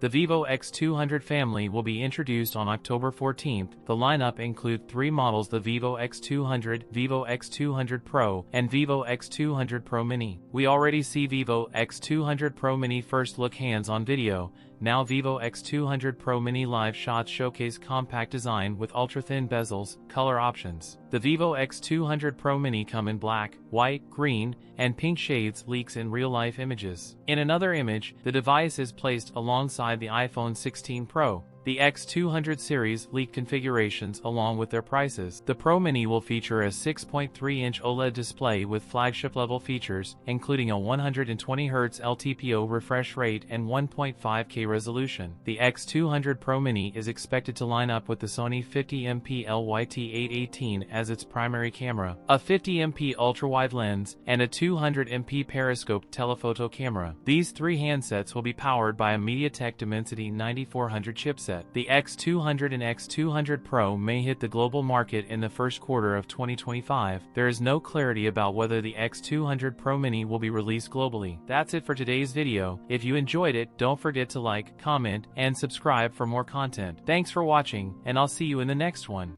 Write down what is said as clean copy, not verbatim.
The Vivo X200 family will be introduced on October 14th. The lineup includes 3 models: the Vivo X200, Vivo X200 Pro, and Vivo X200 Pro Mini. We already see Vivo X200 Pro Mini first look hands-on video. Now Vivo X200 Pro Mini live shots showcase compact design with ultra-thin bezels, color options. The Vivo X200 Pro Mini come in black, white, green, and pink shades, leaks in real-life images. In another image, the device is placed alongside the iPhone 16 Pro. The X200 series leaked configurations along with their prices. The Pro Mini will feature a 6.3-inch OLED display with flagship-level features, including a 120Hz LTPO refresh rate and 1.5K resolution. The X200 Pro Mini is expected to line up with the Sony 50MP LYT-818 as its primary camera, a 50MP ultra-wide lens, and a 200MP periscope telephoto camera. These 3 handsets will be powered by a MediaTek Dimensity 9400 chipset. The X200 and X200 Pro may hit the global market in the first quarter of 2025. There is no clarity about whether the X200 Pro Mini will be released globally. That's it for today's video. If you enjoyed it, don't forget to like, comment, and subscribe for more content. Thanks for watching, and I'll see you in the next one.